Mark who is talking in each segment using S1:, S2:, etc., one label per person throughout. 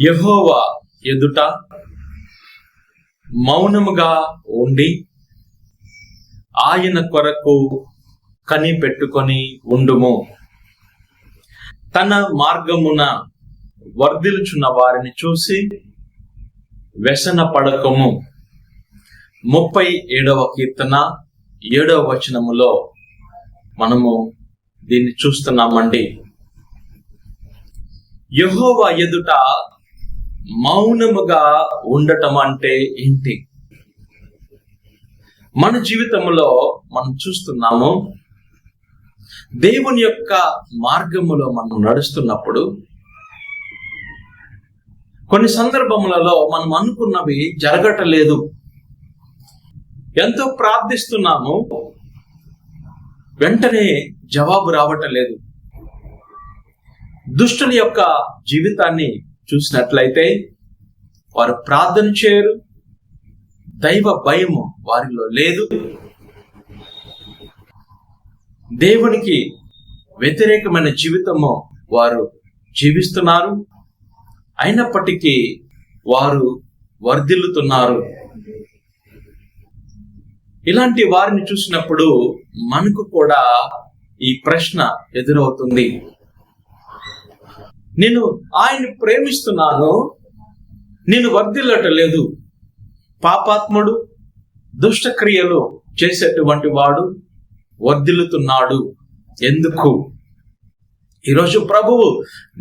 S1: యెహోవా ఎదుట మౌనముగా ఉండి ఆయన కొరకు కనిపెట్టుకొని ఉండుము. తన మార్గమున వర్ధిల్చున్న వారిని చూసి వ్యసన పడకము. 37వ కీర్తన 7వ వచనములో మనము దీన్ని చూస్తున్నామండి. యెహోవా ఎదుట మౌనముగా ఉండటం అంటే ఏంటి? మన జీవితంలో మనం చూస్తున్నాము, దేవుని యొక్క మార్గములో మనం నడుస్తున్నప్పుడు కొన్ని సందర్భములలో మనం అనుకున్నవి జరగటలేదు. ఎంతో ప్రార్థిస్తున్నాము, వెంటనే జవాబు రావటలేదు. దుష్టుల యొక్క జీవితాన్ని చూసినట్లయితే వారు ప్రార్థన చేయరు, దైవ భయము వారిలో లేదు, దేవునికి వ్యతిరేకమైన జీవితము వారు జీవిస్తున్నారు. అయినప్పటికీ వారు వర్ధిల్లుతున్నారు. ఇలాంటి వారిని చూసినప్పుడు మనకు కూడా ఈ ప్రశ్న ఎదురవుతుంది. నేను ఆయన్ని ప్రేమిస్తున్నాను, నేను వర్ధిల్లటలేదు. పాపాత్ముడు, దుష్టక్రియలు చేసేటువంటి వాడు వర్ధిల్లుతున్నాడు. ఎందుకు? ఈరోజు ప్రభువు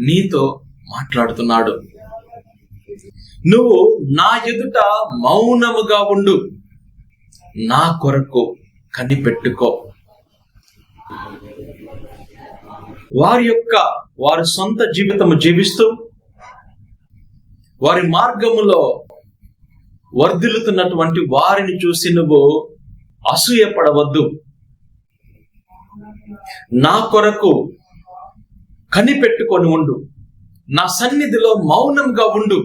S1: నీతో మాట్లాడుతున్నాడు. నువ్వు నా ఎదుట మౌనముగా ఉండు, నా కొరకు కనిపెట్టుకో. వారి సొంత జీవితము జీవిస్తూ వారి మార్గములో వర్ధిల్లుతున్నటువంటి వారిని చూసి నువ్వు అసూయపడవద్దు. నా కొరకు కనిపెట్టుకొని ఉండు, నా సన్నిధిలో మౌనంగా ఉండు.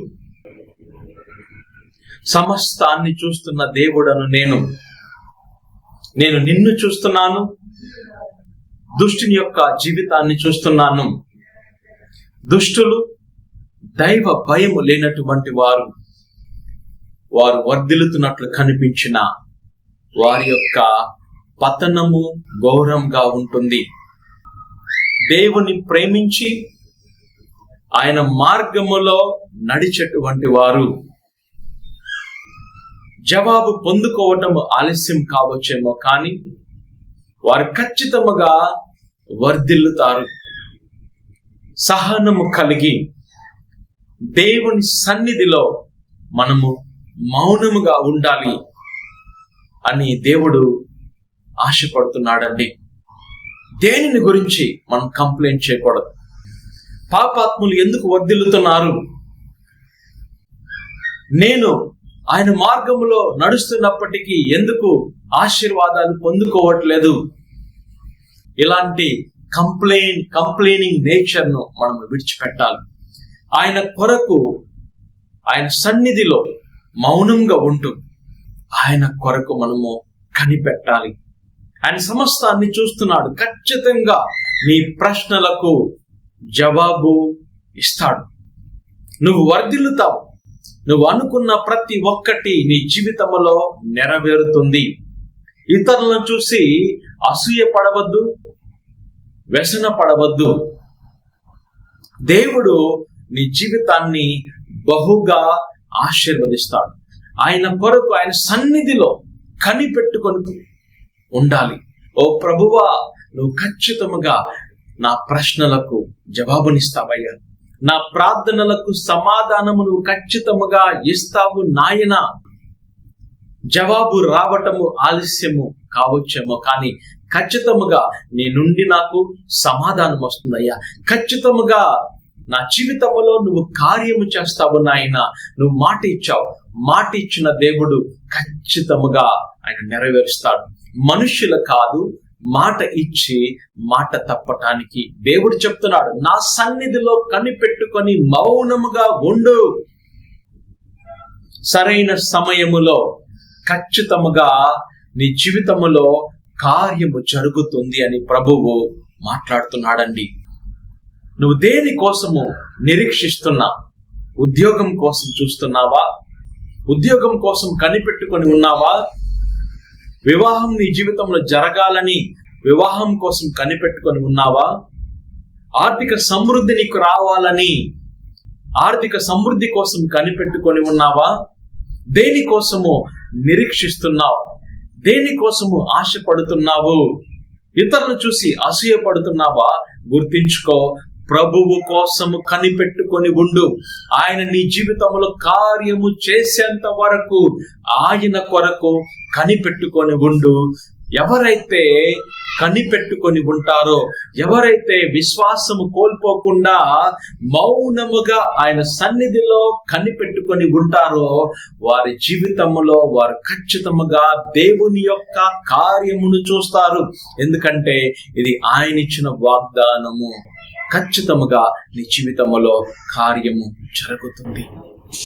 S1: సమస్తాన్ని చూస్తున్న దేవుడను నేను నిన్ను చూస్తున్నాను, దుష్టుని యొక్క జీవితాన్ని చూస్తున్నాను. దుష్టులు దైవ భయము లేనటువంటి వారు వర్ధిల్లుతున్నట్లు కనిపించిన వారి యొక్క పతనము ఘోరంగా ఉంటుంది. దేవుని ప్రేమించి ఆయన మార్గములో నడిచేటువంటి వారు జవాబు పొందుకోవటం ఆలస్యం కావచ్చేమో, కానీ వారు ఖచ్చితంగా వర్ధిల్లుతారు. సహనము కలిగి దేవుని సన్నిధిలో మనము మౌనముగా ఉండాలి అని దేవుడు ఆశపడుతున్నాడండి. దేనిని గురించి మనం కంప్లైంట్ చేయకూడదు. పాపాత్ములు ఎందుకు వర్ధిల్లుతున్నారు? నేను ఆయన మార్గములో నడుస్తున్నప్పటికీ ఎందుకు ఆశీర్వాదాలు పొందుకోవట్లేదు? ఇలాంటి కంప్లైనింగ్ నేచర్ ను మనం విడిచిపెట్టాలి. ఆయన కొరకు, ఆయన సన్నిధిలో మౌనంగా ఉంటూ ఆయన కొరకు మనము కనిపెట్టాలి. ఆయన సమస్తాన్ని చూస్తున్నాడు. ఖచ్చితంగా నీ ప్రశ్నలకు జవాబు ఇస్తాడు. నువ్వు వర్ధిల్లుతావు. నువ్వు అనుకున్న ప్రతి ఒక్కటి నీ జీవితంలో నెరవేరుతుంది. ఇతరులను చూసి అసూయ పడవద్దు, వ్యసన పడవద్దు. దేవుడు నీ జీవితాన్ని బహుగా ఆశీర్వదిస్తాడు. ఆయన కొరకు, ఆయన సన్నిధిలో కనిపెట్టుకొని ఉండాలి. ఓ ప్రభువా, నువ్వు ఖచ్చితంగా నా ప్రశ్నలకు జవాబునిస్తావయ్యా, నా ప్రార్థనలకు సమాధానము నువ్వు ఖచ్చితంగా ఇస్తావు నాయనా. జవాబు రావటము ఆలస్యము కావచ్చేమో, కానీ ఖచ్చితంగా నీ నుండి నాకు సమాధానం వస్తుందయ్యా. ఖచ్చితంగా నా జీవితంలో నువ్వు కార్యము చేస్తావు నాయన. నువ్వు మాట ఇచ్చావు, మాట ఇచ్చిన దేవుడు ఖచ్చితంగా ఆయన నెరవేరుస్తాడు. మనుష్యులు కాదు, మాట ఇచ్చి మాట తప్పటానికి దేవుడు చెప్తున్నాడు, నా సన్నిధిలో కనిపెట్టుకొని మౌనముగా ఉండు. సరైన సమయములో ఖచ్చితముగా నీ జీవితములో కార్యము జరుగుతుంది అని ప్రభువు మాట్లాడుతున్నాడండి. నువ్వు దేని కోసము నిరీక్షిస్తున్నా, ఉద్యోగం కోసం చూస్తున్నావా? ఉద్యోగం కోసం కనిపెట్టుకొని ఉన్నావా? వివాహం నీ జీవితంలో జరగాలని వివాహం కోసం కనిపెట్టుకొని ఉన్నావా? ఆర్థిక సమృద్ధి నీకు రావాలని ఆర్థిక సమృద్ధి కోసం కనిపెట్టుకొని ఉన్నావా? దేనికోసము నిరీక్షిస్తున్నావు? దేనికోసము ఆశపడుతున్నావు? ఇతరులను చూసి అసూయపడుతున్నావా? గుర్తించుకో, ప్రభువు కోసము కనిపెట్టుకొని ఉండు. ఆయన నీ జీవితంలో కార్యము చేసేంత వరకు ఆయన కొరకు కనిపెట్టుకొని ఉండు. ఎవరైతే కనిపెట్టుకొని ఉంటారో, ఎవరైతే విశ్వాసము కోల్పోకుండా మౌనముగా ఆయన సన్నిధిలో కనిపెట్టుకొని ఉంటారో, వారి జీవితంలో వారు ఖచ్చితంగా దేవుని యొక్క కార్యమును చూస్తారు. ఎందుకంటే ఇది ఆయన ఇచ్చిన వాగ్దానము. ఖచ్చితంగా నీ జీవితంలో కార్యము జరుగుతుంది.